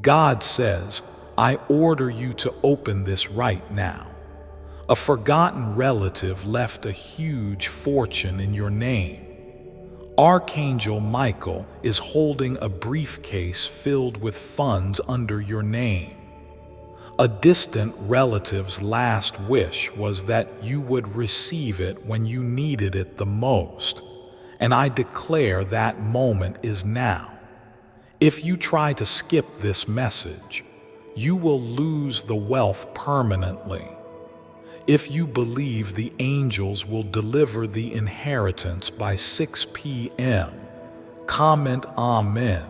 God says, I order you to open this right now. A forgotten relative left a huge fortune in your name. Archangel Michael is holding a briefcase filled with funds under your name. A distant relative's last wish was that you would receive it when you needed it the most, and I declare that moment is now. If you try to skip this message, you will lose the wealth permanently. If you believe the angels will deliver the inheritance by 6 p.m., comment Amen,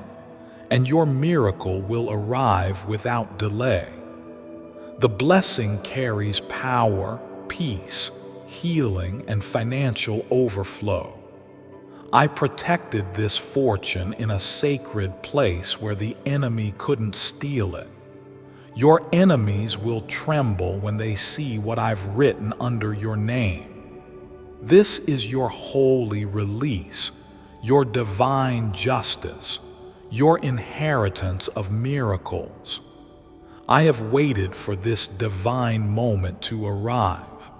and your miracle will arrive without delay. The blessing carries power, peace, healing, and financial overflow. I protected this fortune in a sacred place where the enemy couldn't steal it. Your enemies will tremble when they see what I've written under your name. This is your holy release, your divine justice, your inheritance of miracles. I have waited for this divine moment to arrive.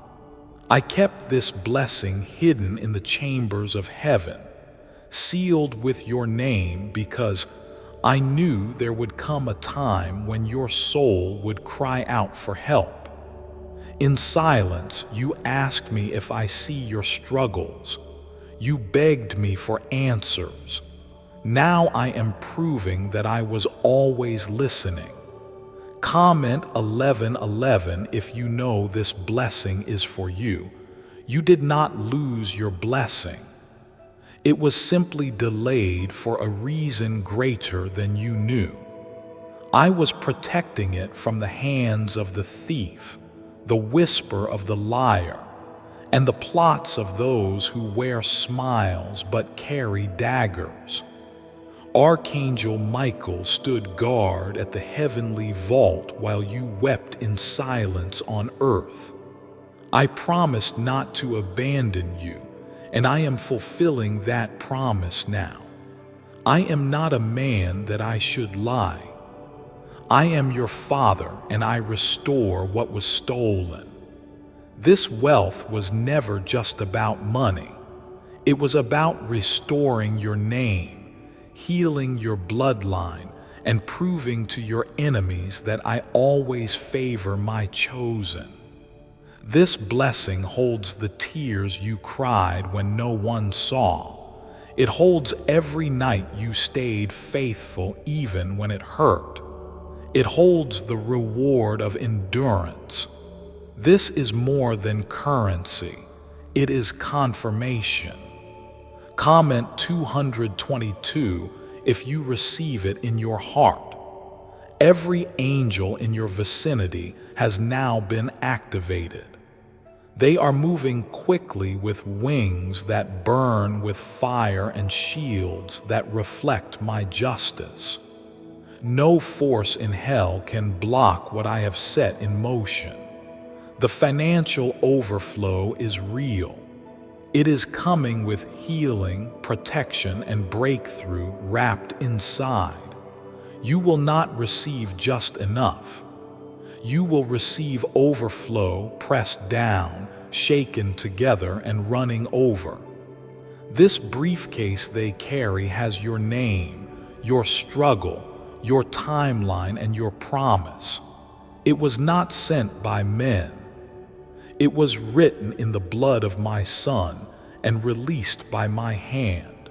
I kept this blessing hidden in the chambers of heaven, sealed with your name, because I knew there would come a time when your soul would cry out for help. In silence, you asked me if I see your struggles. You begged me for answers. Now I am proving that I was always listening. Comment 1111 if you know this blessing is for you. You did not lose your blessing. It was simply delayed for a reason greater than you knew. I was protecting it from the hands of the thief, the whisper of the liar, and the plots of those who wear smiles but carry daggers. Archangel Michael stood guard at the heavenly vault while you wept in silence on earth. I promised not to abandon you, and I am fulfilling that promise now. I am not a man that I should lie. I am your father, and I restore what was stolen. This wealth was never just about money. It was about restoring your name, healing your bloodline, and proving to your enemies that I always favor my chosen. This blessing holds the tears you cried when no one saw. It holds every night you stayed faithful even when it hurt. It holds the reward of endurance. This is more than currency. It is confirmation. Comment 222 if you receive it in your heart. Every angel in your vicinity has now been activated. They are moving quickly with wings that burn with fire and shields that reflect my justice. No force in hell can block what I have set in motion. The financial overflow is real. It is coming with healing, protection, and breakthrough wrapped inside. You will not receive just enough. You will receive overflow, pressed down, shaken together, and running over. This briefcase they carry has your name, your struggle, your timeline, and your promise. It was not sent by men. It was written in the blood of my Son and released by my hand.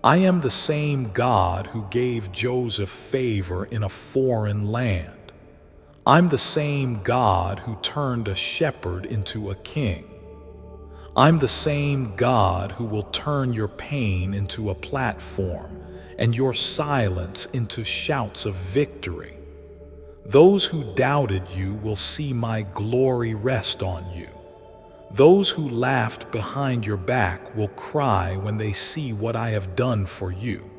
I am the same God who gave Joseph favor in a foreign land. I'm the same God who turned a shepherd into a king. I'm the same God who will turn your pain into a platform and your silence into shouts of victory. Those who doubted you will see my glory rest on you. Those who laughed behind your back will cry when they see what I have done for you.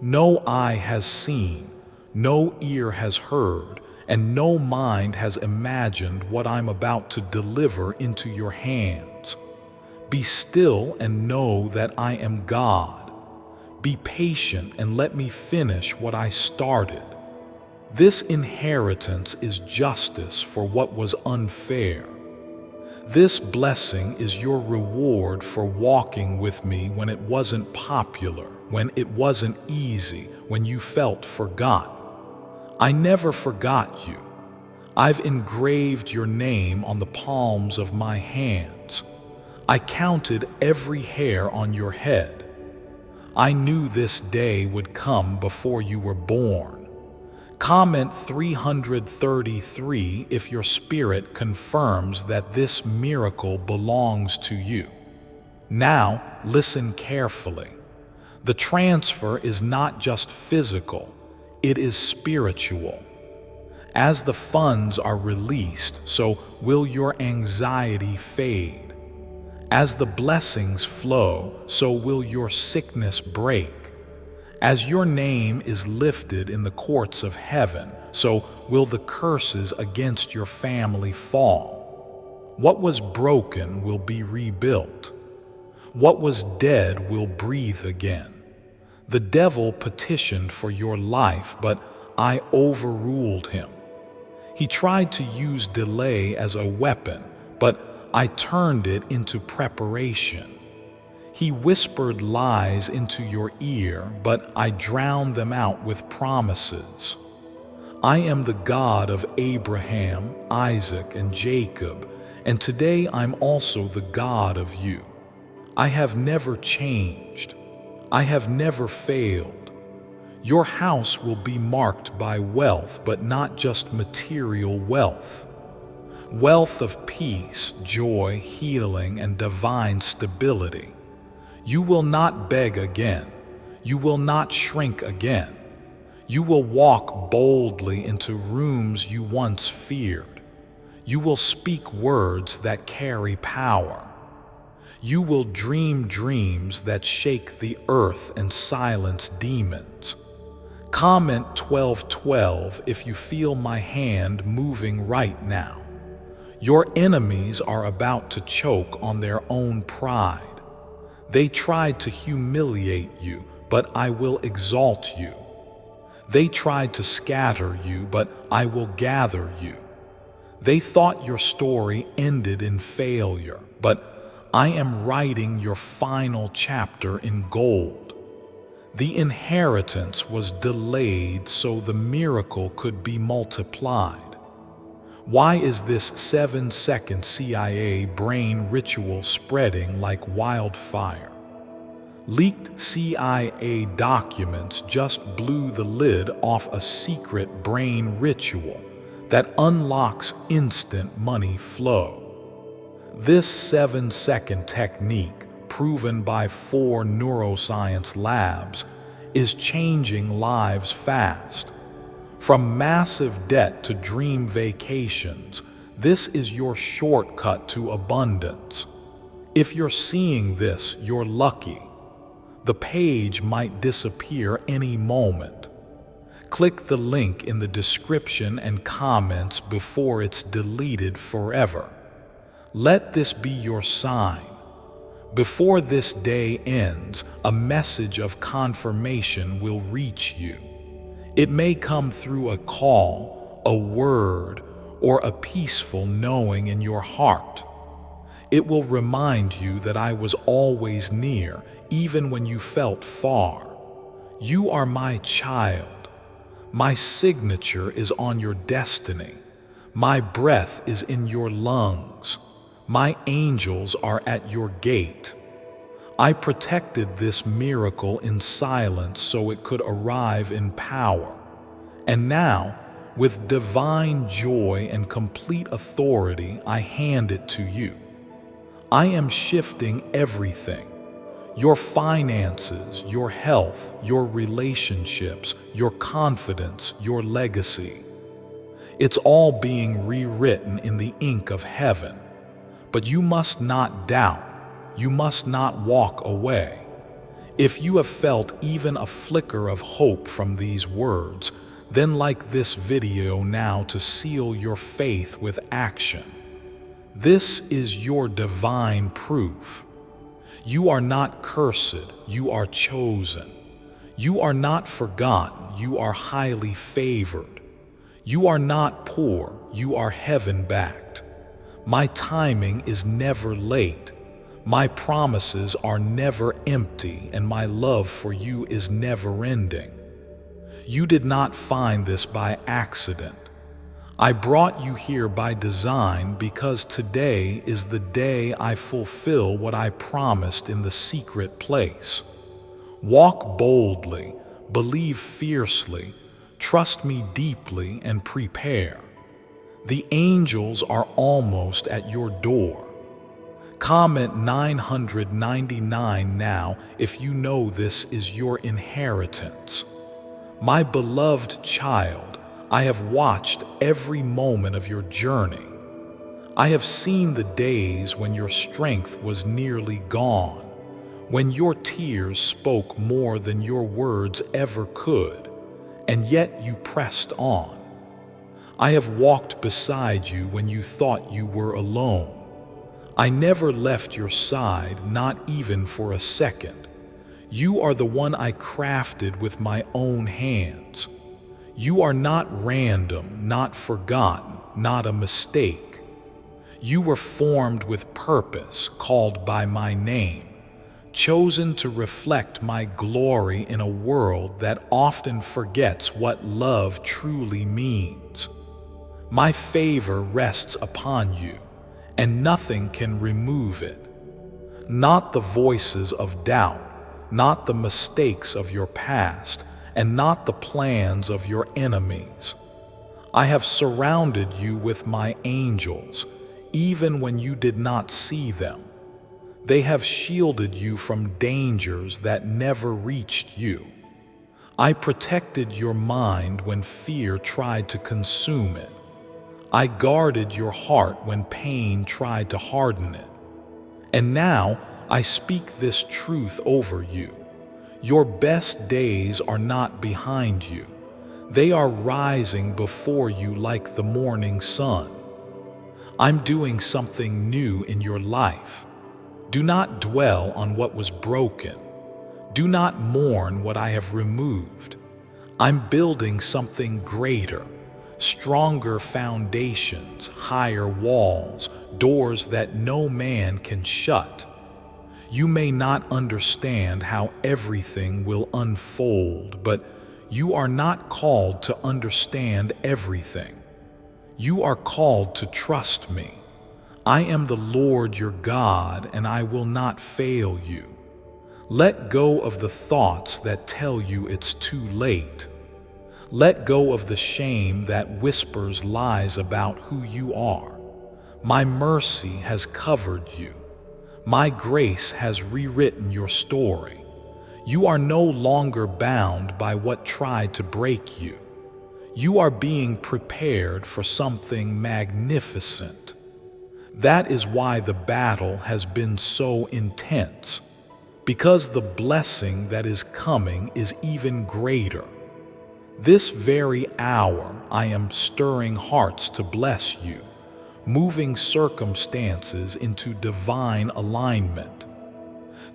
No eye has seen, no ear has heard, and no mind has imagined what I'm about to deliver into your hands. Be still and know that I am God. Be patient and let me finish what I started. This inheritance is justice for what was unfair. This blessing is your reward for walking with me when it wasn't popular, when it wasn't easy, when you felt forgotten. I never forgot you. I've engraved your name on the palms of my hands. I counted every hair on your head. I knew this day would come before you were born. Comment 333 if your spirit confirms that this miracle belongs to you. Now, listen carefully. The transfer is not just physical, it is spiritual. As the funds are released, so will your anxiety fade. As the blessings flow, so will your sickness break. As your name is lifted in the courts of heaven, so will the curses against your family fall. What was broken will be rebuilt. What was dead will breathe again. The devil petitioned for your life, but I overruled him. He tried to use delay as a weapon, but I turned it into preparation. He whispered lies into your ear, but I drowned them out with promises. I am the God of Abraham, Isaac, and Jacob, and today I'm also the God of you. I have never changed. I have never failed. Your house will be marked by wealth, but not just material wealth. Wealth of peace, joy, healing, and divine stability. You will not beg again. You will not shrink again. You will walk boldly into rooms you once feared. You will speak words that carry power. You will dream dreams that shake the earth and silence demons. Comment 1212 if you feel my hand moving right now. Your enemies are about to choke on their own pride. They tried to humiliate you, but I will exalt you. They tried to scatter you, but I will gather you. They thought your story ended in failure, but I am writing your final chapter in gold. The inheritance was delayed so the miracle could be multiplied. Why is this 7-second CIA brain ritual spreading like wildfire? Leaked CIA documents just blew the lid off a secret brain ritual that unlocks instant money flow. This 7-second technique, proven by 4 neuroscience labs, is changing lives fast. From massive debt to dream vacations, this is your shortcut to abundance. If you're seeing this, you're lucky. The page might disappear any moment. Click the link in the description and comments before it's deleted forever. Let this be your sign. Before this day ends, a message of confirmation will reach you. It may come through a call, a word, or a peaceful knowing in your heart. It will remind you that I was always near, even when you felt far. You are my child. My signature is on your destiny. My breath is in your lungs. My angels are at your gate. I protected this miracle in silence so it could arrive in power. And now, with divine joy and complete authority, I hand it to you. I am shifting everything. Your finances, your health, your relationships, your confidence, your legacy. It's all being rewritten in the ink of heaven. But you must not doubt. You must not walk away. If you have felt even a flicker of hope from these words, then like this video now to seal your faith with action. This is your divine proof. You are not cursed, you are chosen. You are not forgotten, you are highly favored. You are not poor, you are heaven-backed. My timing is never late. My promises are never empty, and my love for you is never-ending. You did not find this by accident. I brought you here by design because today is the day I fulfill what I promised in the secret place. Walk boldly, believe fiercely, trust me deeply, and prepare. The angels are almost at your door. Comment 999 now if you know this is your inheritance. My beloved child, I have watched every moment of your journey. I have seen the days when your strength was nearly gone, when your tears spoke more than your words ever could, and yet you pressed on. I have walked beside you when you thought you were alone. I never left your side, not even for a second. You are the one I crafted with my own hands. You are not random, not forgotten, not a mistake. You were formed with purpose, called by my name, chosen to reflect my glory in a world that often forgets what love truly means. My favor rests upon you, and nothing can remove it. Not the voices of doubt, not the mistakes of your past, and not the plans of your enemies. I have surrounded you with my angels, even when you did not see them. They have shielded you from dangers that never reached you. I protected your mind when fear tried to consume it. I guarded your heart when pain tried to harden it. And now I speak this truth over you. Your best days are not behind you. They are rising before you like the morning sun. I'm doing something new in your life. Do not dwell on what was broken. Do not mourn what I have removed. I'm building something greater. Stronger foundations, higher walls, doors that no man can shut. You may not understand how everything will unfold, but you are not called to understand everything. You are called to trust me. I am the Lord your God, and I will not fail you. Let go of the thoughts that tell you it's too late. Let go of the shame that whispers lies about who you are. My mercy has covered you. My grace has rewritten your story. You are no longer bound by what tried to break you. You are being prepared for something magnificent. That is why the battle has been so intense, because the blessing that is coming is even greater. This very hour I am stirring hearts to bless you, moving circumstances into divine alignment.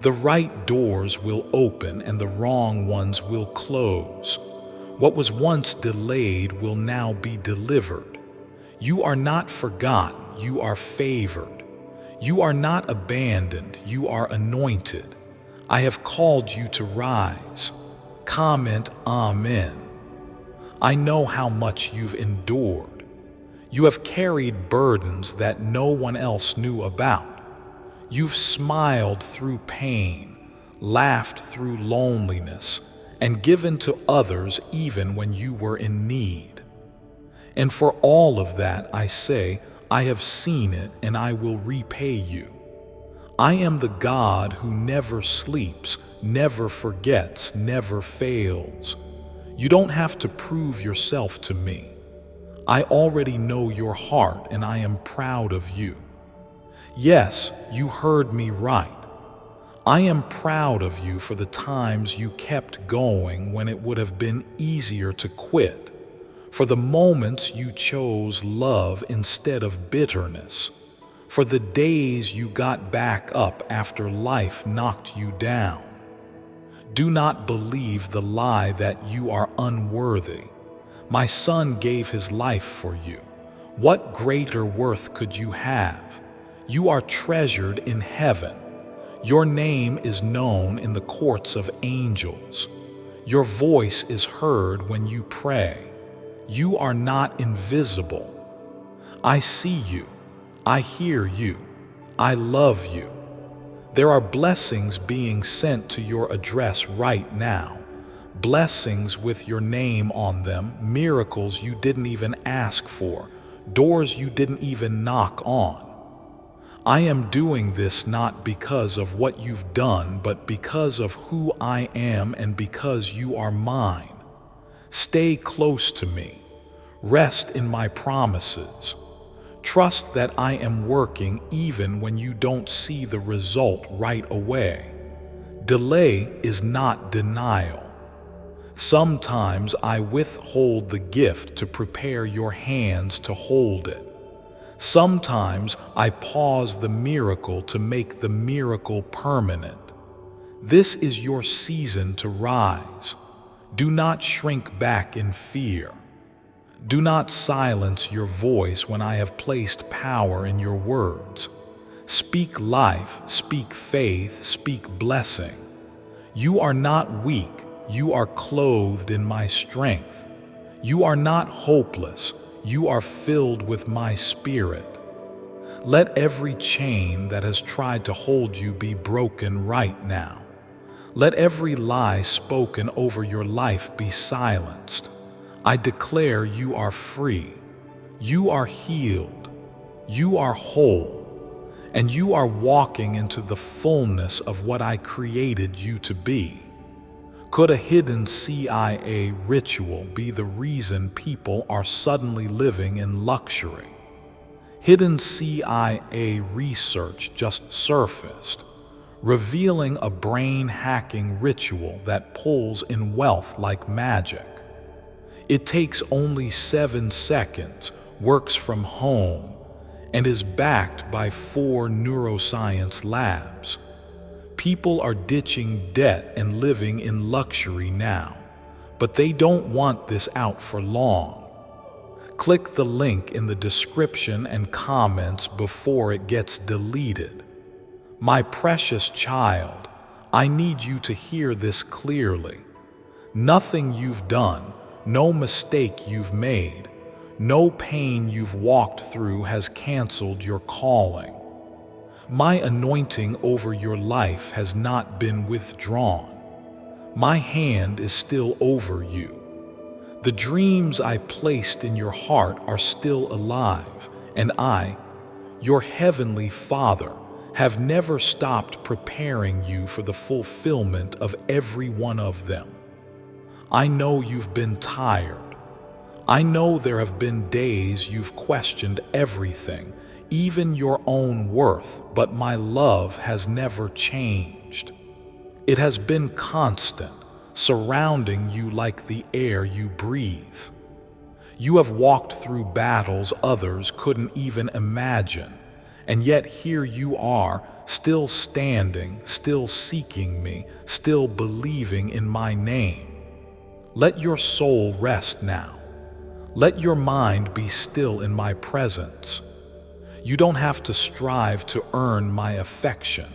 The right doors will open and the wrong ones will close. What was once delayed will now be delivered. You are not forgotten, you are favored. You are not abandoned, you are anointed. I have called you to rise. Comment Amen. I know how much you've endured. You have carried burdens that no one else knew about. You've smiled through pain, laughed through loneliness, and given to others even when you were in need. And for all of that, I say, I have seen it and I will repay you. I am the God who never sleeps, never forgets, never fails. You don't have to prove yourself to me. I already know your heart and I am proud of you. Yes, you heard me right. I am proud of you for the times you kept going when it would have been easier to quit, for the moments you chose love instead of bitterness, for the days you got back up after life knocked you down. Do not believe the lie that you are unworthy. My son gave his life for you. What greater worth could you have? You are treasured in heaven. Your name is known in the courts of angels. Your voice is heard when you pray. You are not invisible. I see you. I hear you. I love you. There are blessings being sent to your address right now. Blessings with your name on them, miracles you didn't even ask for, doors you didn't even knock on. I am doing this not because of what you've done, but because of who I am and because you are mine. Stay close to me. Rest in my promises. Trust that I am working even when you don't see the result right away. Delay is not denial. Sometimes I withhold the gift to prepare your hands to hold it. Sometimes I pause the miracle to make the miracle permanent. This is your season to rise. Do not shrink back in fear. Do not silence your voice when I have placed power in your words. Speak life, speak faith, speak blessing. You are not weak, you are clothed in my strength. You are not hopeless, you are filled with my spirit. Let every chain that has tried to hold you be broken right now. Let every lie spoken over your life be silenced. I declare you are free, you are healed, you are whole, and you are walking into the fullness of what I created you to be. Could a hidden CIA ritual be the reason people are suddenly living in luxury? Hidden CIA research just surfaced, revealing a brain-hacking ritual that pulls in wealth like magic. It takes only 7 seconds, works from home, and is backed by 4 neuroscience labs. People are ditching debt and living in luxury now, but they don't want this out for long. Click the link in the description and comments before it gets deleted. My precious child, I need you to hear this clearly. Nothing you've done, no mistake you've made, no pain you've walked through has canceled your calling. My anointing over your life has not been withdrawn. My hand is still over you. The dreams I placed in your heart are still alive, and I, your heavenly Father, have never stopped preparing you for the fulfillment of every one of them. I know you've been tired. I know there have been days you've questioned everything, even your own worth, but my love has never changed. It has been constant, surrounding you like the air you breathe. You have walked through battles others couldn't even imagine, and yet here you are, still standing, still seeking me, still believing in my name. Let your soul rest now. Let your mind be still in my presence. You don't have to strive to earn my affection.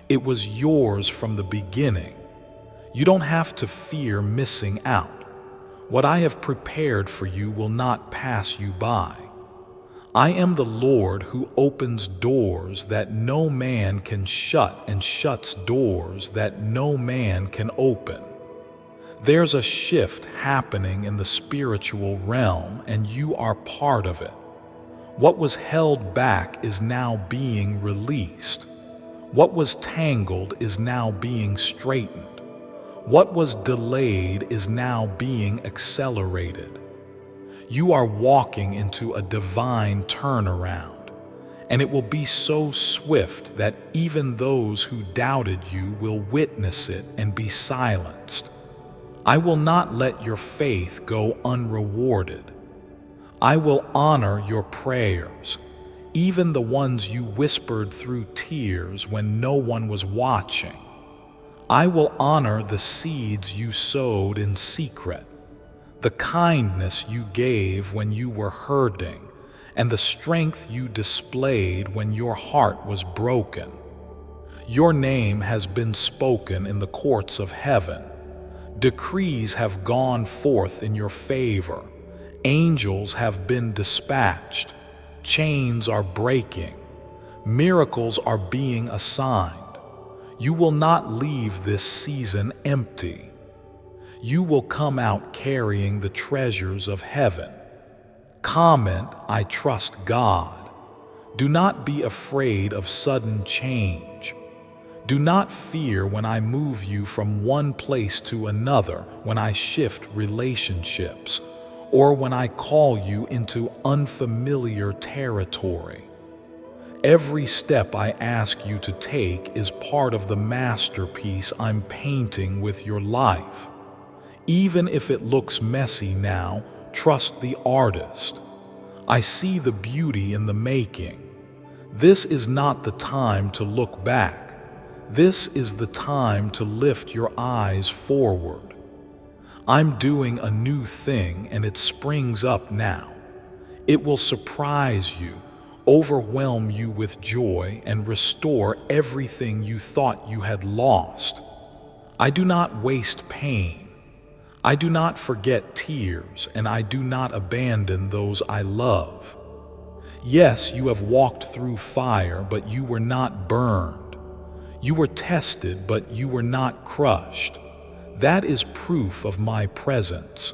It was yours from the beginning. You don't have to fear missing out. What I have prepared for you will not pass you by. I am the Lord who opens doors that no man can shut and shuts doors that no man can open. There's a shift happening in the spiritual realm, and you are part of it. What was held back is now being released. What was tangled is now being straightened. What was delayed is now being accelerated. You are walking into a divine turnaround, and it will be so swift that even those who doubted you will witness it and be silenced. I will not let your faith go unrewarded. I will honor your prayers, even the ones you whispered through tears when no one was watching. I will honor the seeds you sowed in secret, the kindness you gave when you were hurting, and the strength you displayed when your heart was broken. Your name has been spoken in the courts of heaven. Decrees have gone forth in your favor. Angels have been dispatched. Chains are breaking. Miracles are being assigned. You will not leave this season empty. You will come out carrying the treasures of heaven. Comment, "I trust God." Do not be afraid of sudden change. Do not fear when I move you from one place to another, when I shift relationships, or when I call you into unfamiliar territory. Every step I ask you to take is part of the masterpiece I'm painting with your life. Even if it looks messy now, trust the artist. I see the beauty in the making. This is not the time to look back. This is the time to lift your eyes forward. I'm doing a new thing and it springs up now. It will surprise you, overwhelm you with joy, and restore everything you thought you had lost. I do not waste pain. I do not forget tears, and I do not abandon those I love. Yes, you have walked through fire, but you were not burned. You were tested, but you were not crushed. That is proof of my presence.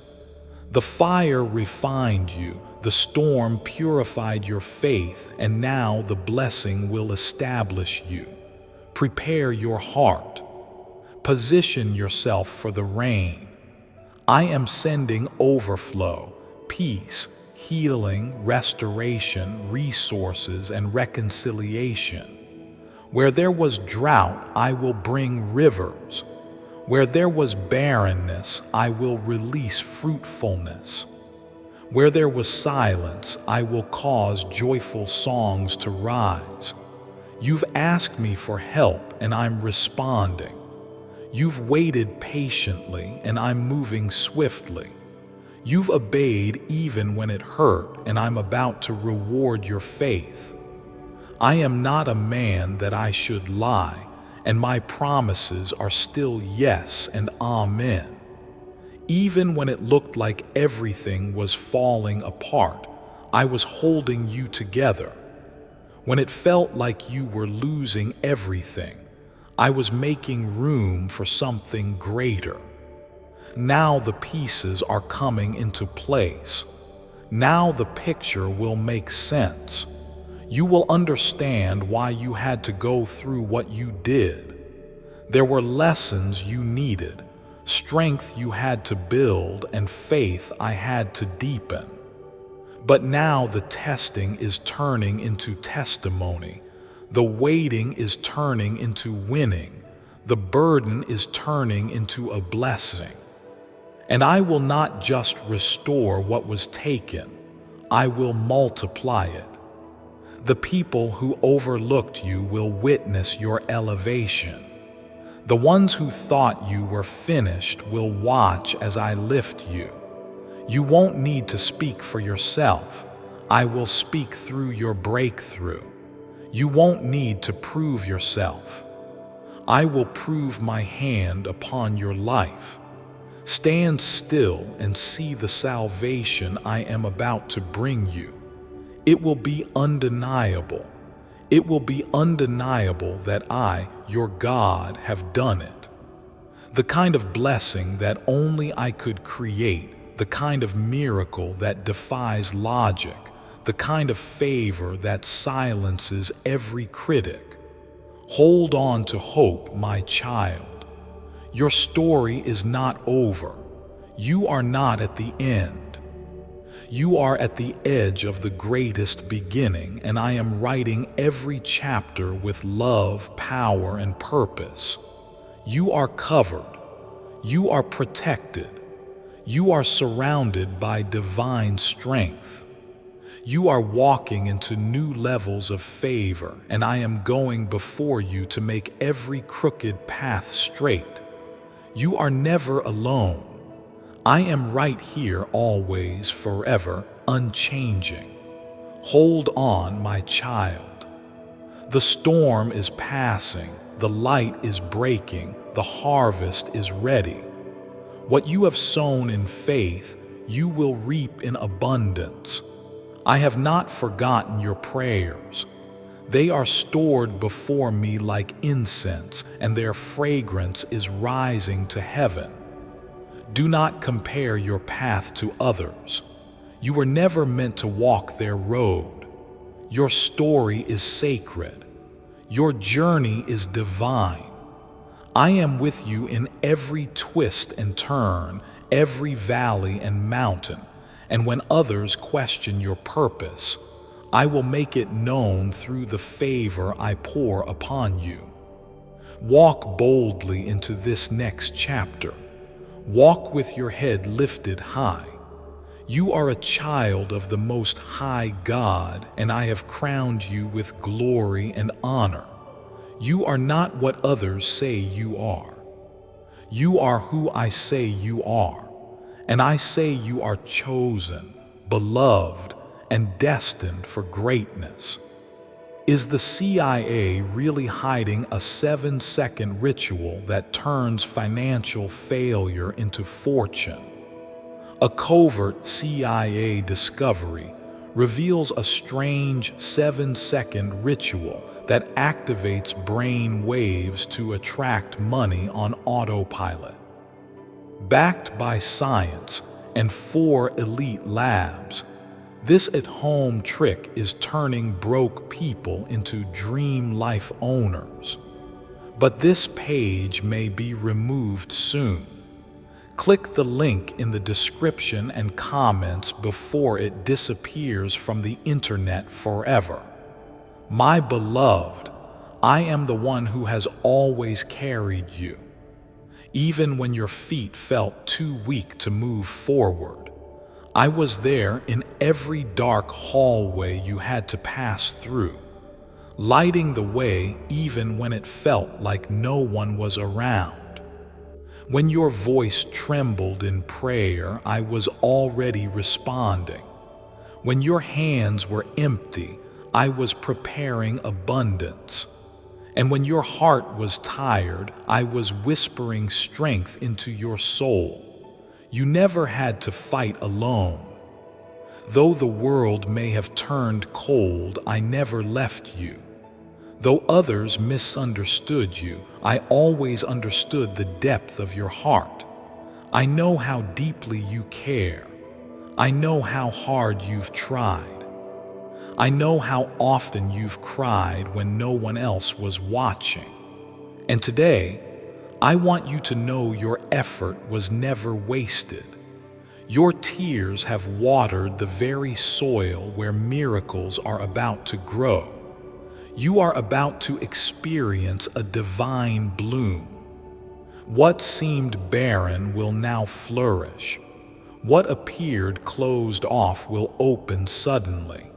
The fire refined you, the storm purified your faith, and now the blessing will establish you. Prepare your heart. Position yourself for the rain. I am sending overflow, peace, healing, restoration, resources, and reconciliation. Where there was drought, I will bring rivers. Where there was barrenness, I will release fruitfulness. Where there was silence, I will cause joyful songs to rise. You've asked me for help, and I'm responding. You've waited patiently, and I'm moving swiftly. You've obeyed even when it hurt, and I'm about to reward your faith. I am not a man that I should lie, and my promises are still yes and amen. Even when it looked like everything was falling apart, I was holding you together. When it felt like you were losing everything, I was making room for something greater. Now the pieces are coming into place. Now the picture will make sense. You will understand why you had to go through what you did. There were lessons you needed, strength you had to build, and faith I had to deepen. But now the testing is turning into testimony. The waiting is turning into winning. The burden is turning into a blessing. And I will not just restore what was taken, I will multiply it. The people who overlooked you will witness your elevation. The ones who thought you were finished will watch as I lift you. You won't need to speak for yourself. I will speak through your breakthrough. You won't need to prove yourself. I will prove my hand upon your life. Stand still and see the salvation I am about to bring you. It will be undeniable. It will be undeniable that I, your God, have done it. The kind of blessing that only I could create, the kind of miracle that defies logic, the kind of favor that silences every critic. Hold on to hope, my child. Your story is not over. You are not at the end. You are at the edge of the greatest beginning, and I am writing every chapter with love, power, and purpose. You are covered. You are protected. You are surrounded by divine strength. You are walking into new levels of favor, and I am going before you to make every crooked path straight. You are never alone. I am right here always, forever, unchanging. Hold on, my child. The storm is passing, the light is breaking, the harvest is ready. What you have sown in faith, you will reap in abundance. I have not forgotten your prayers. They are stored before me like incense, and their fragrance is rising to heaven. Do not compare your path to others. You were never meant to walk their road. Your story is sacred. Your journey is divine. I am with you in every twist and turn, every valley and mountain, and when others question your purpose, I will make it known through the favor I pour upon you. Walk boldly into this next chapter. Walk with your head lifted high. You are a child of the Most High God, and I have crowned you with glory and honor. You are not what others say you are. You are who I say you are, and I say you are chosen, beloved, and destined for greatness. Is the CIA really hiding a 7-second ritual that turns financial failure into fortune? A covert CIA discovery reveals a strange 7-second ritual that activates brain waves to attract money on autopilot. Backed by science and 4 elite labs, this at-home trick is turning broke people into dream life owners. But this page may be removed soon. Click the link in the description and comments before it disappears from the internet forever. My beloved, I am the one who has always carried you. Even when your feet felt too weak to move forward, I was there in every dark hallway you had to pass through, lighting the way even when it felt like no one was around. When your voice trembled in prayer, I was already responding. When your hands were empty, I was preparing abundance. And when your heart was tired, I was whispering strength into your soul. You never had to fight alone. Though the world may have turned cold, I never left you. Though others misunderstood you, I always understood the depth of your heart. I know how deeply you care. I know how hard you've tried. I know how often you've cried when no one else was watching. And today, I want you to know your effort was never wasted. Your tears have watered the very soil where miracles are about to grow. You are about to experience a divine bloom. What seemed barren will now flourish. What appeared closed off will open suddenly.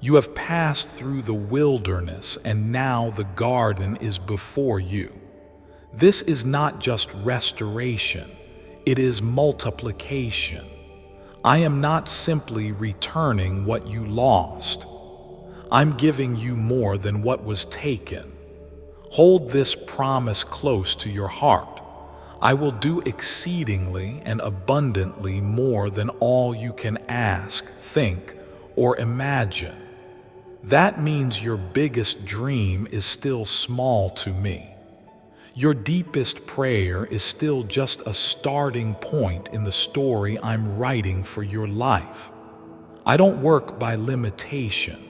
You have passed through the wilderness, and now the garden is before you. This is not just restoration, it is multiplication. I am not simply returning what you lost. I'm giving you more than what was taken. Hold this promise close to your heart. I will do exceedingly and abundantly more than all you can ask, think, or imagine. That means your biggest dream is still small to me. Your deepest prayer is still just a starting point in the story I'm writing for your life. I don't work by limitation.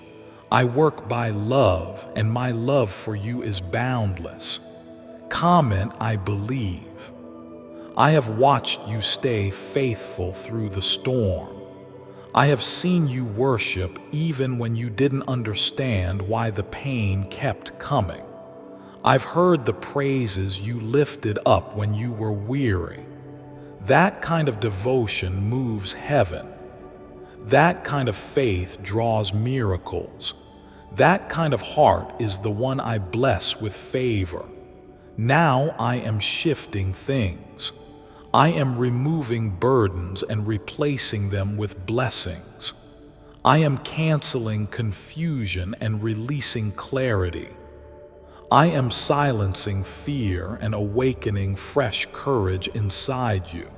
I work by love, and my love for you is boundless. Comment, I believe. I have watched you stay faithful through the storm. I have seen you worship even when you didn't understand why the pain kept coming. I've heard the praises you lifted up when you were weary. That kind of devotion moves heaven. That kind of faith draws miracles. That kind of heart is the one I bless with favor. Now I am shifting things. I am removing burdens and replacing them with blessings. I am canceling confusion and releasing clarity. I am silencing fear and awakening fresh courage inside you.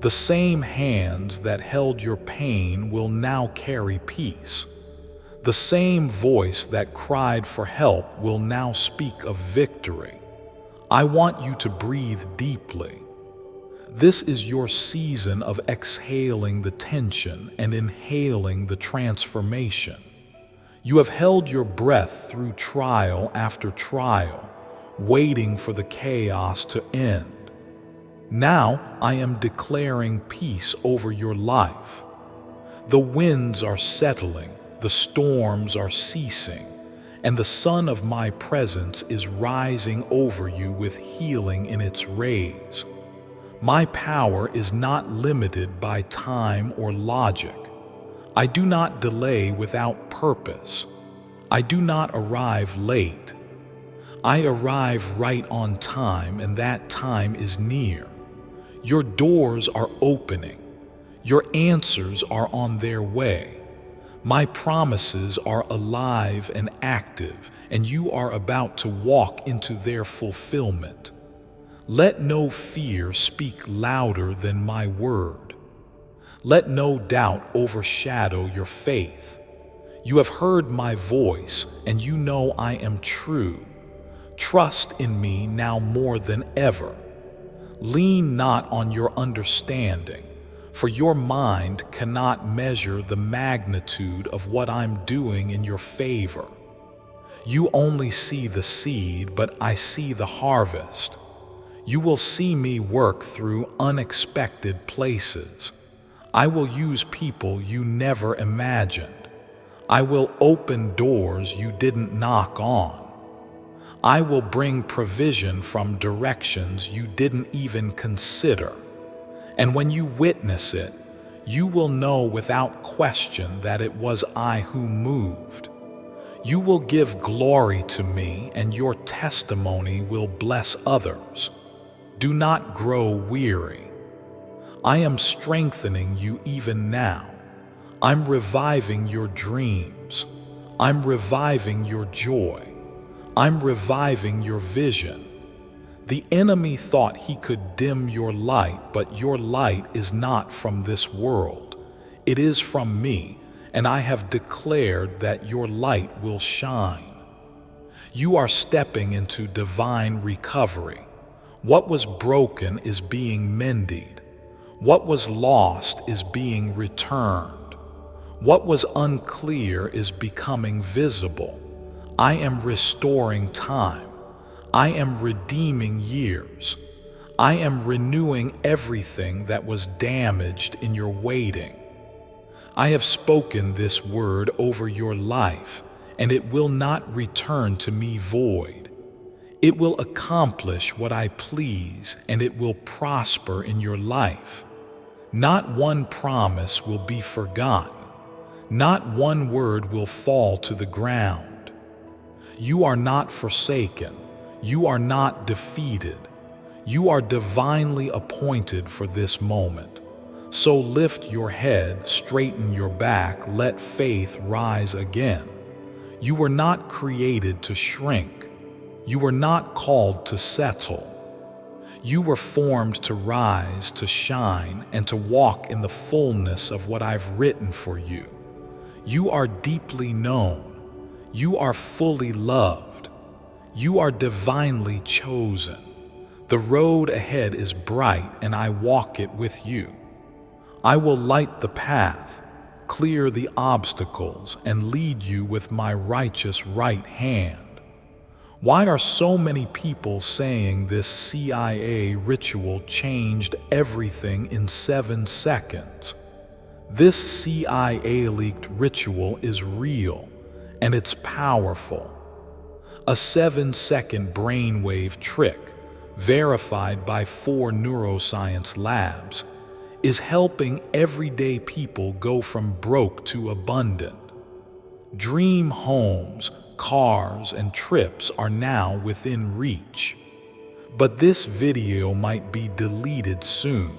The same hands that held your pain will now carry peace. The same voice that cried for help will now speak of victory. I want you to breathe deeply. This is your season of exhaling the tension and inhaling the transformation. You have held your breath through trial after trial, waiting for the chaos to end. Now I am declaring peace over your life. The winds are settling, the storms are ceasing, and the sun of my presence is rising over you with healing in its rays. My power is not limited by time or logic. I do not delay without purpose. I do not arrive late. I arrive right on time, and that time is near. Your doors are opening. Your answers are on their way. My promises are alive and active, and you are about to walk into their fulfillment. Let no fear speak louder than my word. Let no doubt overshadow your faith. You have heard my voice, and you know I am true. Trust in me now more than ever. Lean not on your understanding, for your mind cannot measure the magnitude of what I'm doing in your favor. You only see the seed, but I see the harvest. You will see me work through unexpected places. I will use people you never imagined. I will open doors you didn't knock on. I will bring provision from directions you didn't even consider. And when you witness it, you will know without question that it was I who moved. You will give glory to me, and your testimony will bless others. Do not grow weary. I am strengthening you even now. I'm reviving your dreams. I'm reviving your joy. I'm reviving your vision. The enemy thought he could dim your light, but your light is not from this world. It is from me, and I have declared that your light will shine. You are stepping into divine recovery. What was broken is being mended. What was lost is being returned. What was unclear is becoming visible. I am restoring time. I am redeeming years. I am renewing everything that was damaged in your waiting. I have spoken this word over your life, and it will not return to me void. It will accomplish what I please, and it will prosper in your life. Not one promise will be forgotten. Not one word will fall to the ground. You are not forsaken. You are not defeated. You are divinely appointed for this moment. So lift your head, straighten your back, let faith rise again. You were not created to shrink. You were not called to settle. You were formed to rise, to shine, and to walk in the fullness of what I've written for you. You are deeply known. You are fully loved. You are divinely chosen. The road ahead is bright, and I walk it with you. I will light the path, clear the obstacles, and lead you with my righteous right hand. Why are so many people saying this CIA ritual changed everything in 7 seconds? This CIA-leaked ritual is real, and it's powerful. A 7-second brainwave trick, verified by 4 neuroscience labs, is helping everyday people go from broke to abundant. Dream homes, cars, and trips are now within reach. But this video might be deleted soon,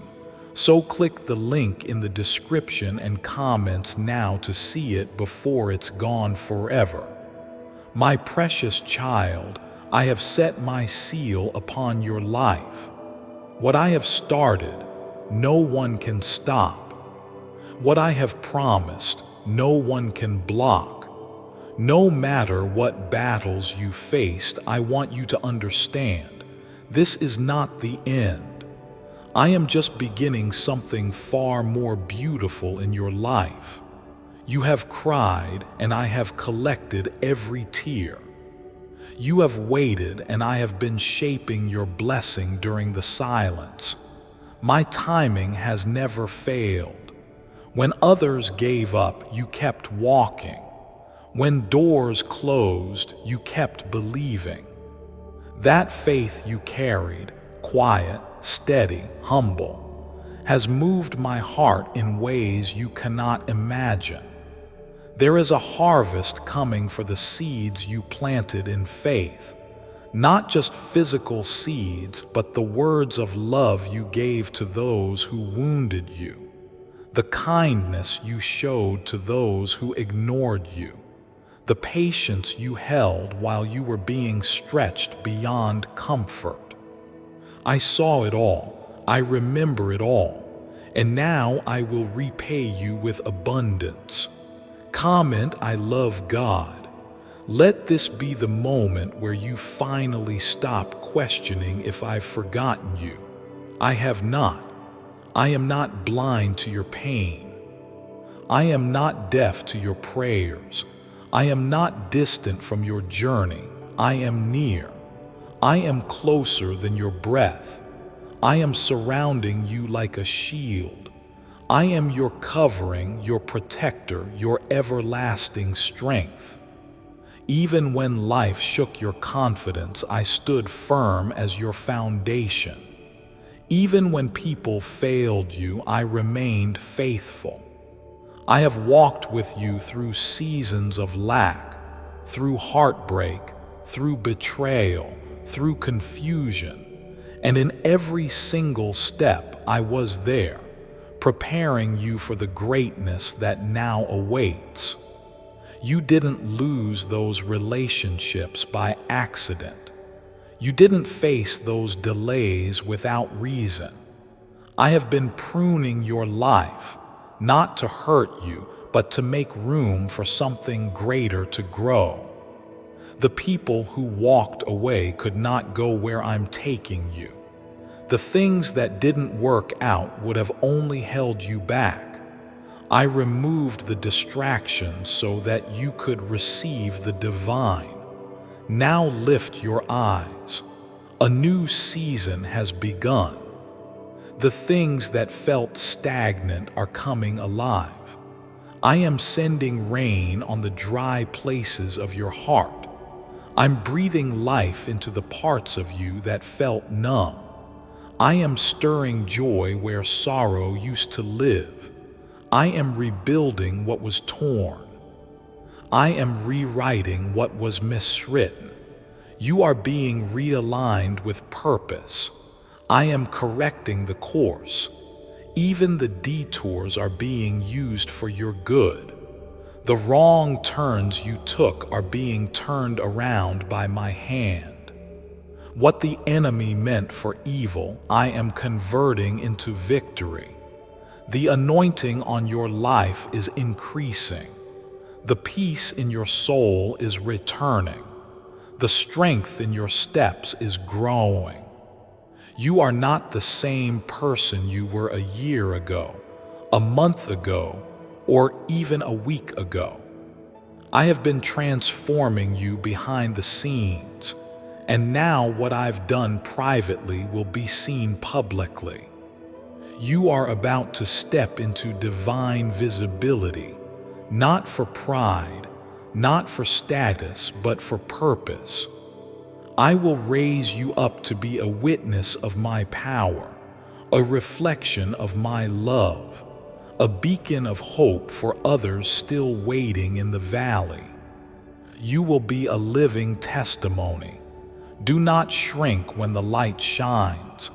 so click the link in the description and comments now to see it before it's gone forever. My precious child, I have set my seal upon your life. What I have started, no one can stop. What I have promised, no one can block. No matter what battles you faced, I want you to understand, this is not the end. I am just beginning something far more beautiful in your life. You have cried, and I have collected every tear. You have waited, and I have been shaping your blessing during the silence. My timing has never failed. When others gave up, you kept walking. When doors closed, you kept believing. That faith you carried, quiet, steady, humble, has moved my heart in ways you cannot imagine. There is a harvest coming for the seeds you planted in faith, not just physical seeds, but the words of love you gave to those who wounded you, the kindness you showed to those who ignored you, the patience you held while you were being stretched beyond comfort. I saw it all, I remember it all, and now I will repay you with abundance. Comment, I love God. Let this be the moment where you finally stop questioning if I've forgotten you. I have not. I am not blind to your pain. I am not deaf to your prayers. I am not distant from your journey. I am near. I am closer than your breath. I am surrounding you like a shield. I am your covering, your protector, your everlasting strength. Even when life shook your confidence, I stood firm as your foundation. Even when people failed you, I remained faithful. I have walked with you through seasons of lack, through heartbreak, through betrayal, through confusion, and in every single step I was there, preparing you for the greatness that now awaits. You didn't lose those relationships by accident. You didn't face those delays without reason. I have been pruning your life, not to hurt you, but to make room for something greater to grow. The people who walked away could not go where I'm taking you. The things that didn't work out would have only held you back. I removed the distractions so that you could receive the divine. Now lift your eyes. A new season has begun. The things that felt stagnant are coming alive. I am sending rain on the dry places of your heart. I'm breathing life into the parts of you that felt numb. I am stirring joy where sorrow used to live. I am rebuilding what was torn. I am rewriting what was miswritten. You are being realigned with purpose. I am correcting the course. Even the detours are being used for your good. The wrong turns you took are being turned around by my hand. What the enemy meant for evil, I am converting into victory. The anointing on your life is increasing. The peace in your soul is returning. The strength in your steps is growing. You are not the same person you were a year ago, a month ago, or even a week ago. I have been transforming you behind the scenes, and now what I've done privately will be seen publicly. You are about to step into divine visibility, not for pride, not for status, but for purpose. I will raise you up to be a witness of my power, a reflection of my love, a beacon of hope for others still waiting in the valley. You will be a living testimony, Do not shrink when the light shines.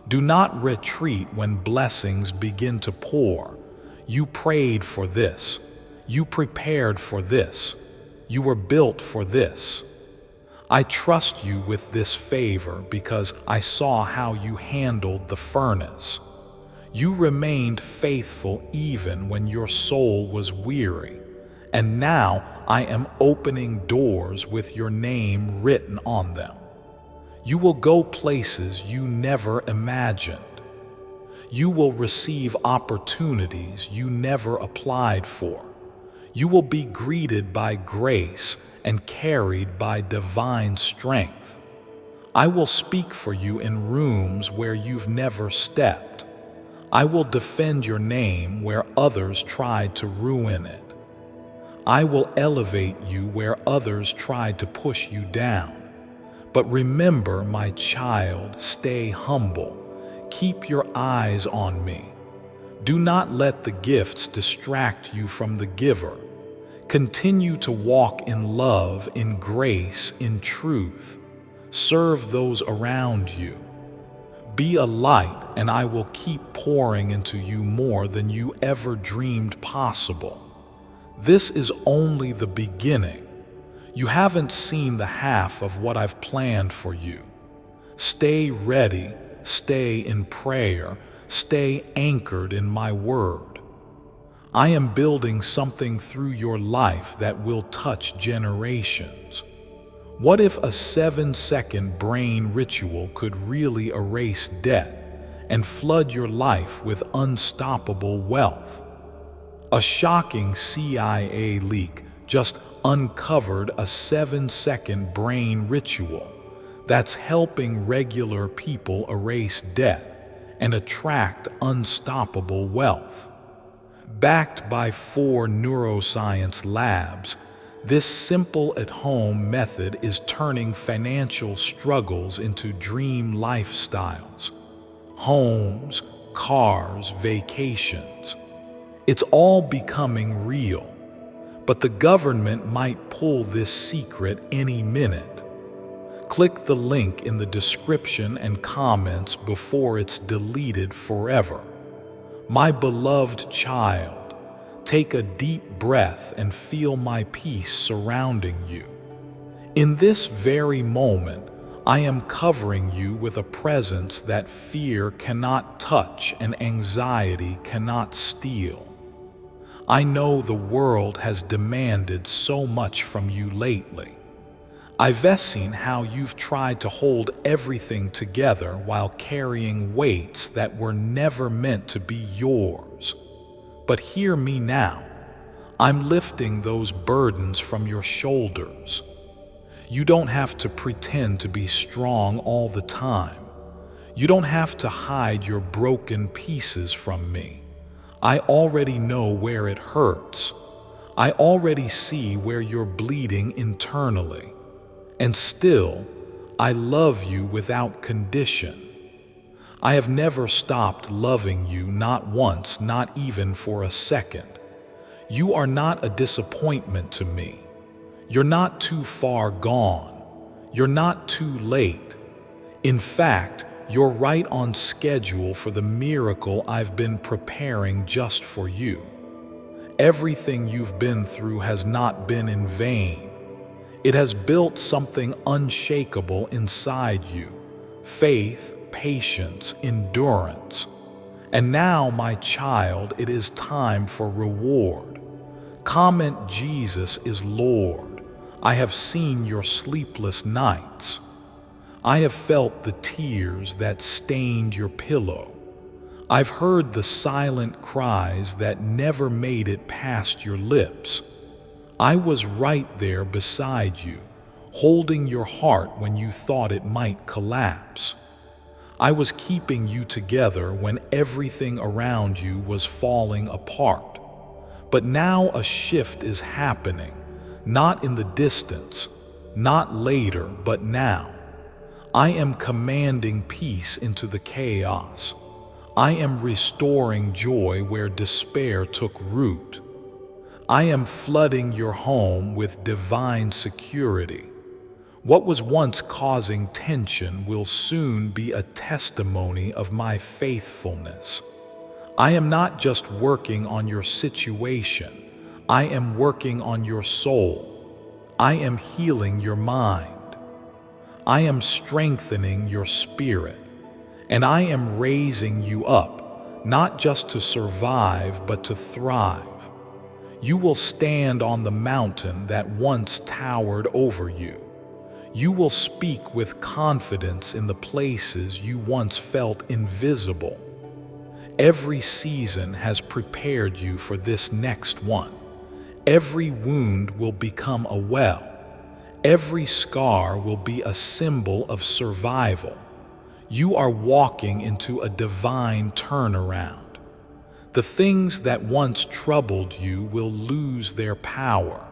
Do not retreat when blessings begin to pour. You prayed for this. You prepared for this. You were built for this. I trust you with this favor because I saw how you handled the furnace. You remained faithful even when your soul was weary. And now I am opening doors with your name written on them. You will go places you never imagined. You will receive opportunities you never applied for. You will be greeted by grace and carried by divine strength. I will speak for you in rooms where you've never stepped. I will defend your name where others tried to ruin it. I will elevate you where others tried to push you down. But remember, my child, stay humble. Keep your eyes on me. Do not let the gifts distract you from the giver. Continue to walk in love, in grace, in truth. Serve those around you. Be a light, and I will keep pouring into you more than you ever dreamed possible. This is only the beginning. You haven't seen the half of what I've planned for you. Stay ready, stay in prayer, stay anchored in my word. I am building something through your life that will touch generations. What if a 7-second brain ritual could really erase debt and flood your life with unstoppable wealth? A shocking CIA leak just uncovered a 7-second brain ritual that's helping regular people erase debt and attract unstoppable wealth. Backed by 4 neuroscience labs, this simple at-home method is turning financial struggles into dream lifestyles. Homes, cars, vacations. It's all becoming real, but the government might pull this secret any minute. Click the link in the description and comments before it's deleted forever. My beloved child, take a deep breath and feel my peace surrounding you. In this very moment, I am covering you with a presence that fear cannot touch and anxiety cannot steal. I know the world has demanded so much from you lately. I've seen how you've tried to hold everything together while carrying weights that were never meant to be yours. But hear me now. I'm lifting those burdens from your shoulders. You don't have to pretend to be strong all the time. You don't have to hide your broken pieces from me. I already know where it hurts. I already see where you're bleeding internally. And still, I love you without condition. I have never stopped loving you, not once, not even for a second. You are not a disappointment to me. You're not too far gone. You're not too late. In fact, you're right on schedule for the miracle I've been preparing just for you. Everything you've been through has not been in vain. It has built something unshakable inside you: faith, patience, endurance. And now, my child, it is time for reward. Comment, Jesus is Lord. I have seen your sleepless nights. I have felt the tears that stained your pillow. I've heard the silent cries that never made it past your lips. I was right there beside you, holding your heart when you thought it might collapse. I was keeping you together when everything around you was falling apart. But now a shift is happening, not in the distance, not later, but now. I am commanding peace into the chaos. I am restoring joy where despair took root. I am flooding your home with divine security. What was once causing tension will soon be a testimony of my faithfulness. I am not just working on your situation, I am working on your soul. I am healing your mind. I am strengthening your spirit. And I am raising you up, not just to survive, but to thrive. You will stand on the mountain that once towered over you. You will speak with confidence in the places you once felt invisible. Every season has prepared you for this next one. Every wound will become a well. Every scar will be a symbol of survival. You are walking into a divine turnaround. The things that once troubled you will lose their power.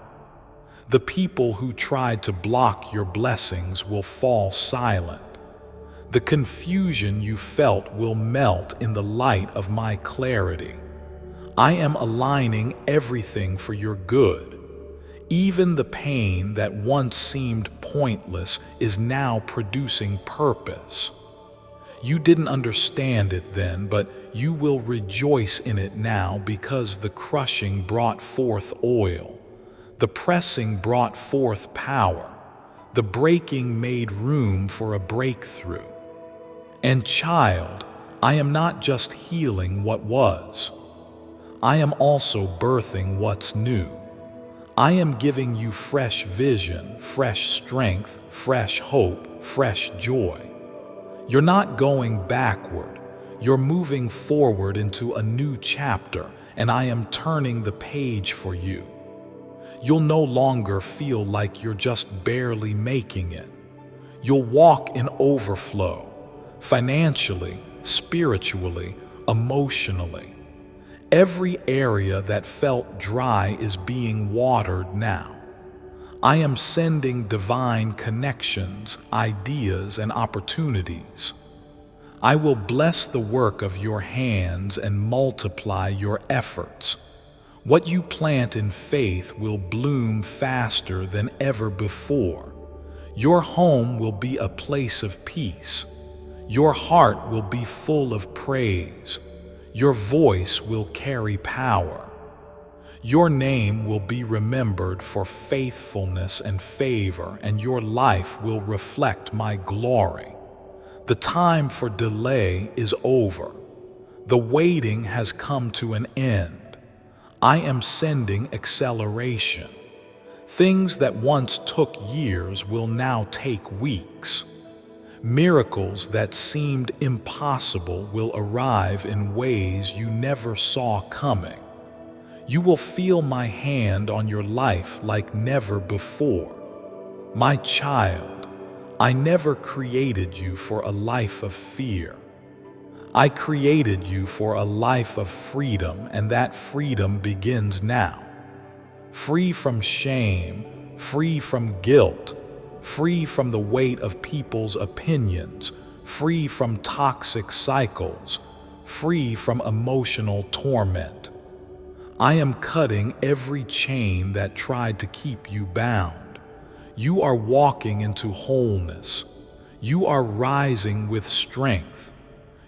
The people who tried to block your blessings will fall silent. The confusion you felt will melt in the light of my clarity. I am aligning everything for your good. Even the pain that once seemed pointless is now producing purpose. You didn't understand it then, but you will rejoice in it now because the crushing brought forth oil. The pressing brought forth power. The breaking made room for a breakthrough. And child, I am not just healing what was. I am also birthing what's new. I am giving you fresh vision, fresh strength, fresh hope, fresh joy. You're not going backward. You're moving forward into a new chapter, and I am turning the page for you. You'll no longer feel like you're just barely making it. You'll walk in overflow, financially, spiritually, emotionally. Every area that felt dry is being watered now. I am sending divine connections, ideas, and opportunities. I will bless the work of your hands and multiply your efforts. What you plant in faith will bloom faster than ever before. Your home will be a place of peace. Your heart will be full of praise. Your voice will carry power. Your name will be remembered for faithfulness and favor, and your life will reflect my glory. The time for delay is over. The waiting has come to an end. I am sending acceleration. Things that once took years will now take weeks. Miracles that seemed impossible will arrive in ways you never saw coming. You will feel my hand on your life like never before. My child, I never created you for a life of fear. I created you for a life of freedom, and that freedom begins now. Free from shame, free from guilt, free from the weight of people's opinions, free from toxic cycles, free from emotional torment. I am cutting every chain that tried to keep you bound. You are walking into wholeness. You are rising with strength.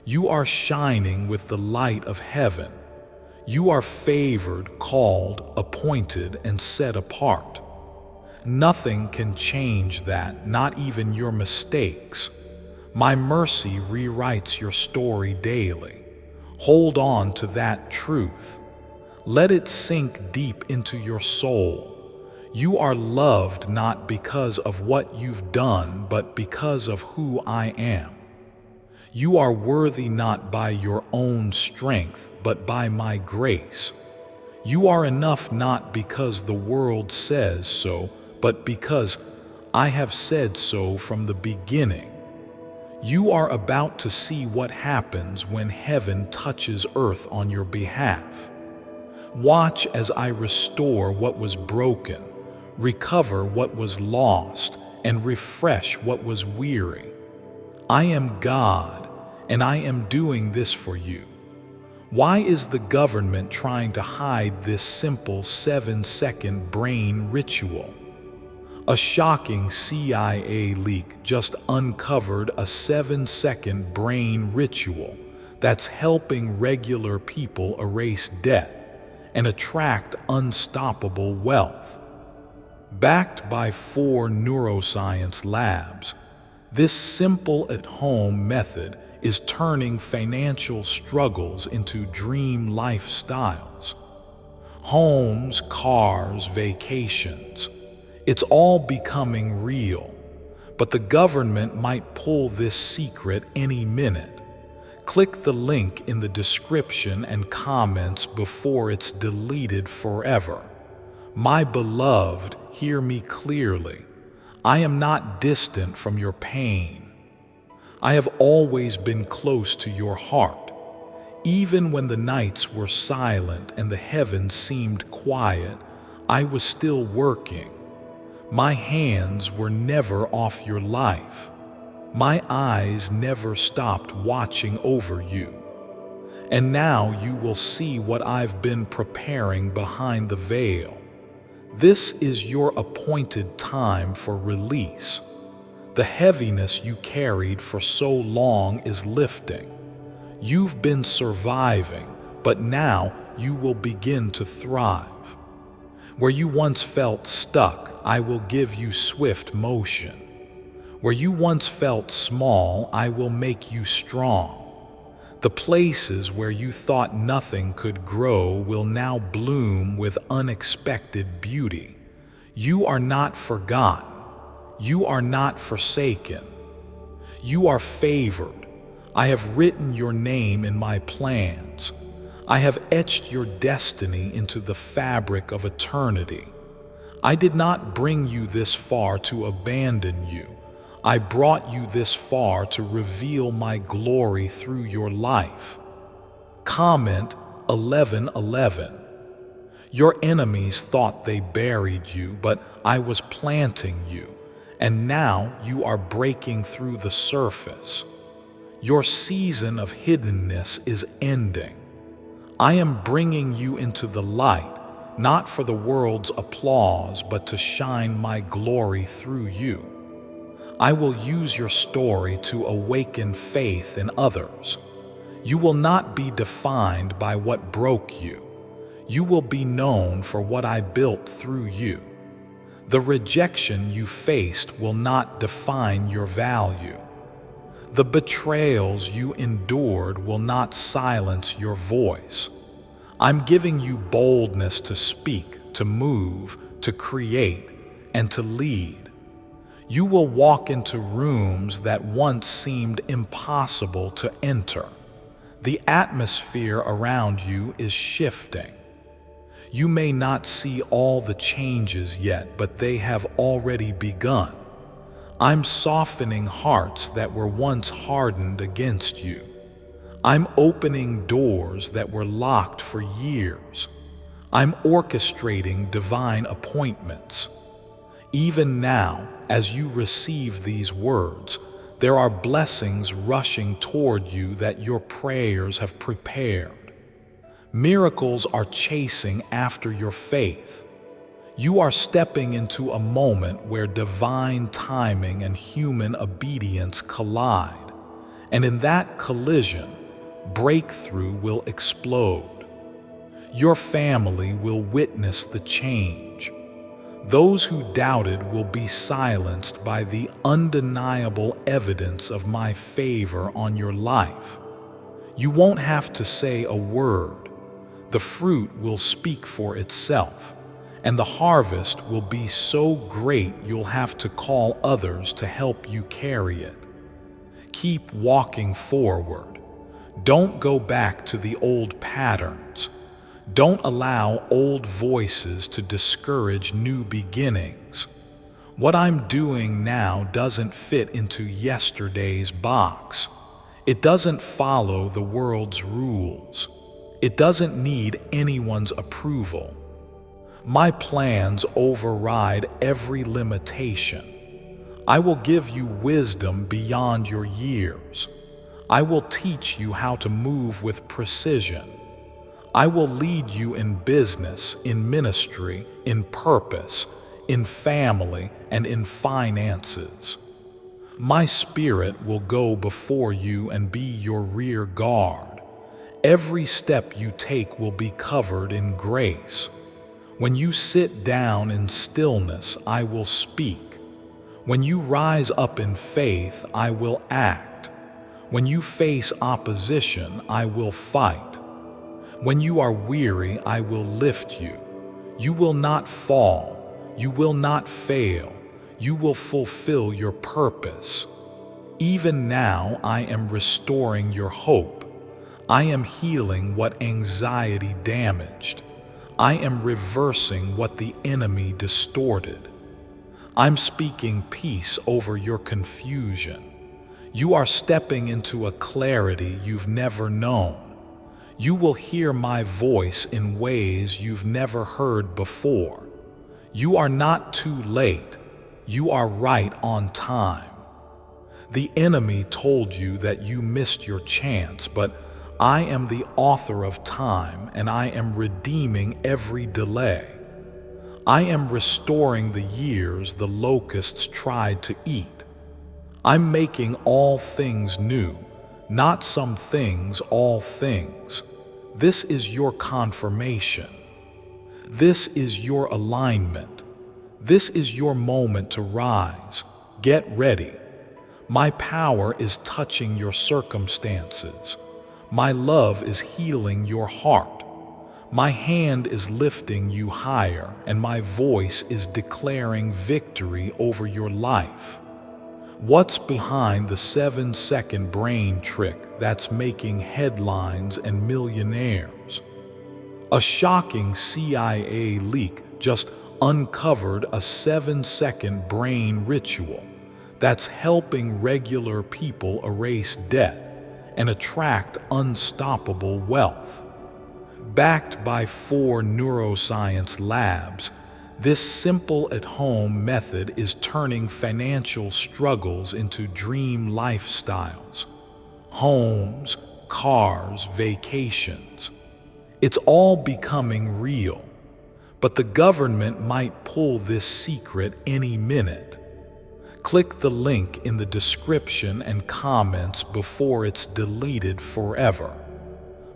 You are shining with the light of heaven. You are favored, called, appointed, and set apart. Nothing can change that, not even your mistakes. My mercy rewrites your story daily. Hold on to that truth. Let it sink deep into your soul. You are loved not because of what you've done, but because of who I am. You are worthy not by your own strength, but by my grace. You are enough not because the world says so, but because I have said so from the beginning. You are about to see what happens when heaven touches earth on your behalf. Watch as I restore what was broken, recover what was lost, and refresh what was weary. I am God, and I am doing this for you. Why is the government trying to hide this simple 7-second brain ritual? A shocking CIA leak just uncovered a 7-second brain ritual that's helping regular people erase debt and attract unstoppable wealth. Backed by 4 neuroscience labs, this simple at-home method is turning financial struggles into dream lifestyles. Homes, cars, vacations. It's all becoming real, but the government might pull this secret any minute. Click the link in the description and comments before it's deleted forever. My beloved, hear me clearly. I am not distant from your pain. I have always been close to your heart. Even when the nights were silent and the heavens seemed quiet, I was still working. My hands were never off your life. My eyes never stopped watching over you. And now you will see what I've been preparing behind the veil. This is your appointed time for release. The heaviness you carried for so long is lifting. You've been surviving, but now you will begin to thrive. Where you once felt stuck, I will give you swift motion. Where you once felt small, I will make you strong. The places where you thought nothing could grow will now bloom with unexpected beauty. You are not forgotten. You are not forsaken. You are favored. I have written your name in my plans. I have etched your destiny into the fabric of eternity. I did not bring you this far to abandon you. I brought you this far to reveal my glory through your life. Comment 11:11. Your enemies thought they buried you, but I was planting you, and now you are breaking through the surface. Your season of hiddenness is ending. I am bringing you into the light, not for the world's applause, but to shine my glory through you. I will use your story to awaken faith in others. You will not be defined by what broke you. You will be known for what I built through you. The rejection you faced will not define your value. The betrayals you endured will not silence your voice. I'm giving you boldness to speak, to move, to create, and to lead. You will walk into rooms that once seemed impossible to enter. The atmosphere around you is shifting. You may not see all the changes yet, but they have already begun. I'm softening hearts that were once hardened against you. I'm opening doors that were locked for years. I'm orchestrating divine appointments. Even now, as you receive these words, there are blessings rushing toward you that your prayers have prepared. Miracles are chasing after your faith. You are stepping into a moment where divine timing and human obedience collide, and in that collision, breakthrough will explode. Your family will witness the change. Those who doubted will be silenced by the undeniable evidence of my favor on your life. You won't have to say a word. The fruit will speak for itself, and the harvest will be so great you'll have to call others to help you carry it. Keep walking forward. Don't go back to the old patterns. Don't allow old voices to discourage new beginnings. What I'm doing now doesn't fit into yesterday's box. It doesn't follow the world's rules. It doesn't need anyone's approval. My plans override every limitation. I will give you wisdom beyond your years. I will teach you how to move with precision. I will lead you in business, in ministry, in purpose, in family, and in finances. My spirit will go before you and be your rear guard. Every step you take will be covered in grace. When you sit down in stillness, I will speak. When you rise up in faith, I will act. When you face opposition, I will fight. When you are weary, I will lift you. You will not fall. You will not fail. You will fulfill your purpose. Even now, I am restoring your hope. I am healing what anxiety damaged. I am reversing what the enemy distorted. I'm speaking peace over your confusion. You are stepping into a clarity you've never known. You will hear my voice in ways you've never heard before. You are not too late. You are right on time. The enemy told you that you missed your chance, but I am the author of time, and I am redeeming every delay. I am restoring the years the locusts tried to eat. I'm making all things new, not some things, all things. This is your confirmation. This is your alignment. This is your moment to rise. Get ready. My power is touching your circumstances. My love is healing your heart. My hand is lifting you higher, and my voice is declaring victory over your life. What's behind the 7-second brain trick that's making headlines and millionaires? A shocking CIA leak just uncovered a 7-second brain ritual that's helping regular people erase debt and attract unstoppable wealth. Backed by 4 neuroscience labs, this simple at-home method is turning financial struggles into dream lifestyles. Homes, cars, vacations. It's all becoming real, but the government might pull this secret any minute. Click the link in the description and comments before it's deleted forever.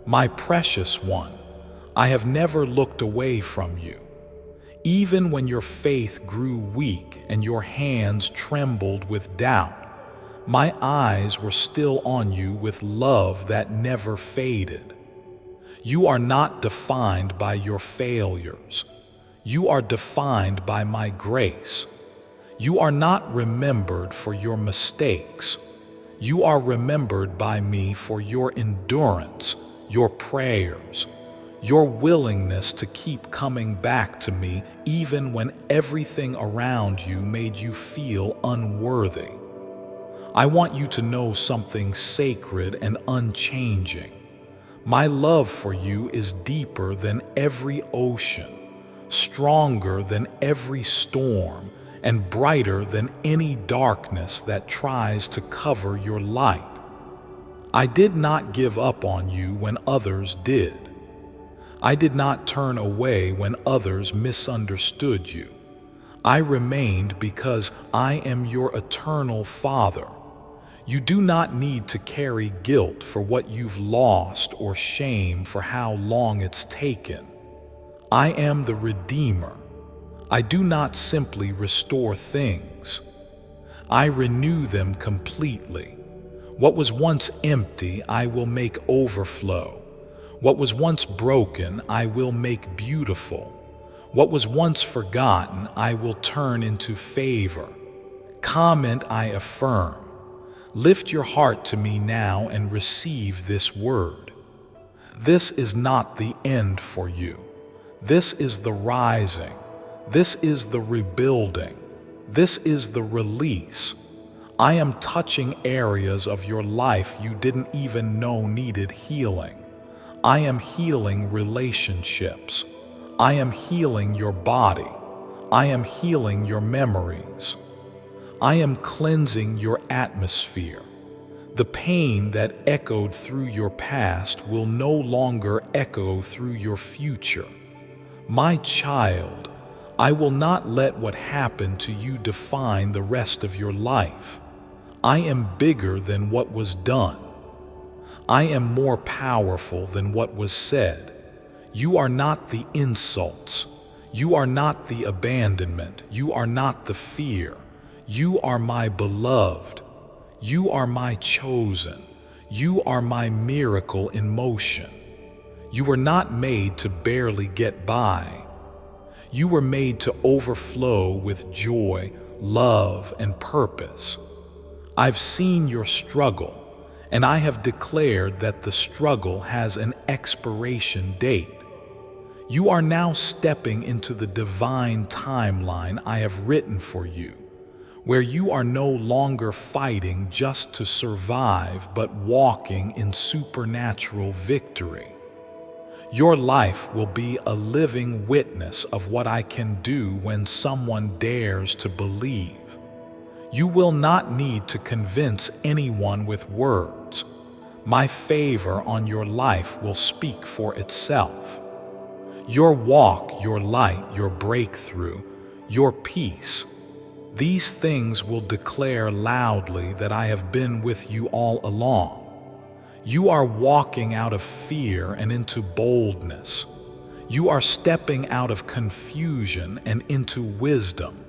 My precious one, I have never looked away from you. Even when your faith grew weak and your hands trembled with doubt, my eyes were still on you with love that never faded. You are not defined by your failures. You are defined by my grace. You are not remembered for your mistakes. You are remembered by me for your endurance, your prayers, your willingness to keep coming back to me even when everything around you made you feel unworthy. I want you to know something sacred and unchanging. My love for you is deeper than every ocean, stronger than every storm, and brighter than any darkness that tries to cover your light. I did not give up on you when others did. I did not turn away when others misunderstood you. I remained because I am your eternal Father. You do not need to carry guilt for what you've lost or shame for how long it's taken. I am the Redeemer. I do not simply restore things. I renew them completely. What was once empty, I will make overflow. What was once broken, I will make beautiful. What was once forgotten, I will turn into favor. Comment, I affirm. Lift your heart to me now and receive this word. This is not the end for you. This is the rising. This is the rebuilding. This is the release. I am touching areas of your life you didn't even know needed healing. I am healing relationships. I am healing your body. I am healing your memories. I am cleansing your atmosphere. The pain that echoed through your past will no longer echo through your future. My child, I will not let what happened to you define the rest of your life. I am bigger than what was done. I am more powerful than what was said. You are not the insults. You are not the abandonment. You are not the fear. You are my beloved. You are my chosen. You are my miracle in motion. You were not made to barely get by. You were made to overflow with joy, love, and purpose. I've seen your struggle, and I have declared that the struggle has an expiration date. You are now stepping into the divine timeline I have written for you, where you are no longer fighting just to survive, but walking in supernatural victory. Your life will be a living witness of what I can do when someone dares to believe. You will not need to convince anyone with words. My favor on your life will speak for itself. Your walk, your light, your breakthrough, your peace, these things will declare loudly that I have been with you all along. You are walking out of fear and into boldness. You are stepping out of confusion and into wisdom.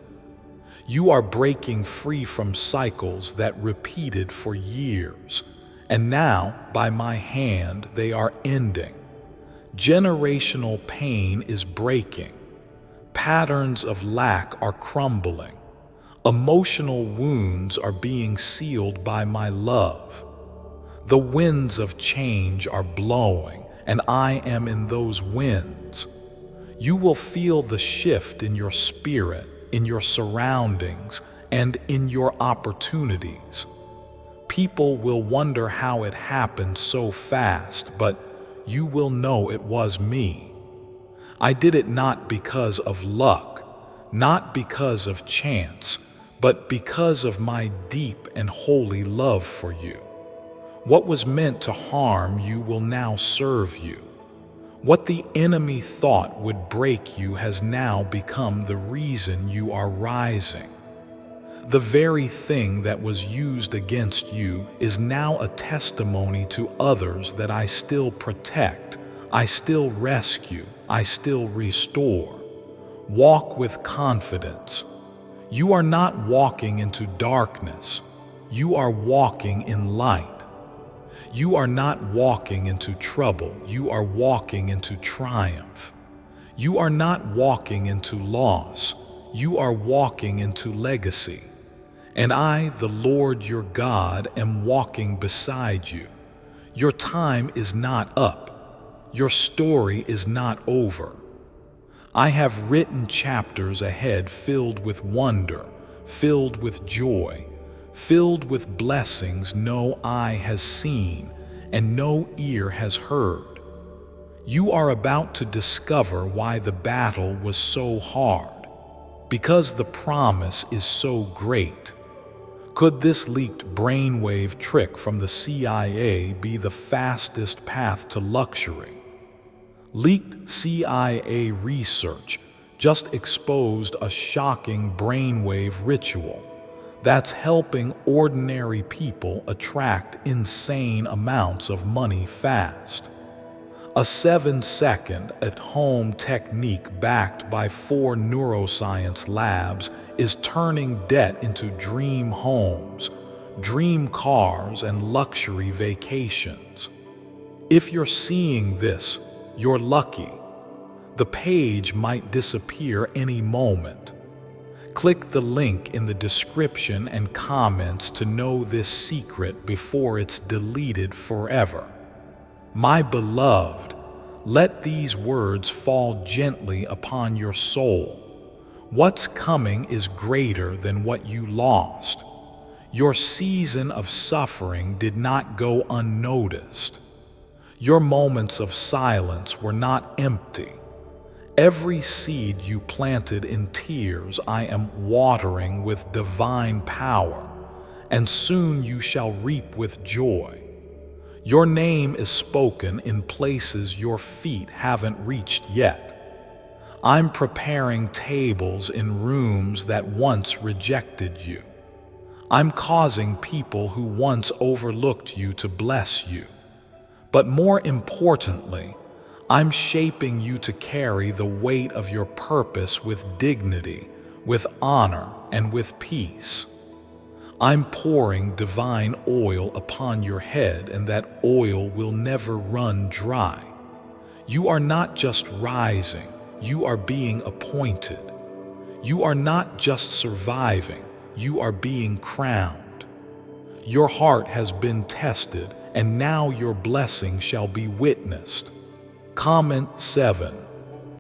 You are breaking free from cycles that repeated for years, and now, by my hand, they are ending. Generational pain is breaking. Patterns of lack are crumbling. Emotional wounds are being sealed by my love. The winds of change are blowing, and I am in those winds. You will feel the shift in your spirit, in your surroundings, and in your opportunities. People will wonder how it happened so fast, but you will know it was me. I did it not because of luck, not because of chance, but because of my deep and holy love for you. What was meant to harm you will now serve you. What the enemy thought would break you has now become the reason you are rising. The very thing that was used against you is now a testimony to others that I still protect, I still rescue, I still restore. Walk with confidence. You are not walking into darkness. You are walking in light. You are not walking into trouble. You are walking into triumph. You are not walking into loss. You are walking into legacy. And I, the Lord your God, am walking beside you. Your time is not up. Your story is not over. I have written chapters ahead filled with wonder, filled with joy, filled with blessings no eye has seen and no ear has heard. You are about to discover why the battle was so hard, because the promise is so great. Could this leaked brainwave trick from the CIA be the fastest path to luxury? Leaked CIA research just exposed a shocking brainwave ritual that's helping ordinary people attract insane amounts of money fast. A 7-second at-home technique backed by 4 neuroscience labs is turning debt into dream homes, dream cars, and luxury vacations. If you're seeing this, you're lucky. The page might disappear any moment. Click the link in the description and comments to know this secret before it's deleted forever. My beloved, let these words fall gently upon your soul. What's coming is greater than what you lost. Your season of suffering did not go unnoticed. Your moments of silence were not empty. Every seed you planted in tears I am watering with divine power, and soon you shall reap with joy. Your name is spoken in places your feet haven't reached yet. I'm preparing tables in rooms that once rejected you. I'm causing people who once overlooked you to bless you. But more importantly, I'm shaping you to carry the weight of your purpose with dignity, with honor, and with peace. I'm pouring divine oil upon your head, and that oil will never run dry. You are not just rising, you are being appointed. You are not just surviving, you are being crowned. Your heart has been tested, and now your blessing shall be witnessed. Comment 7.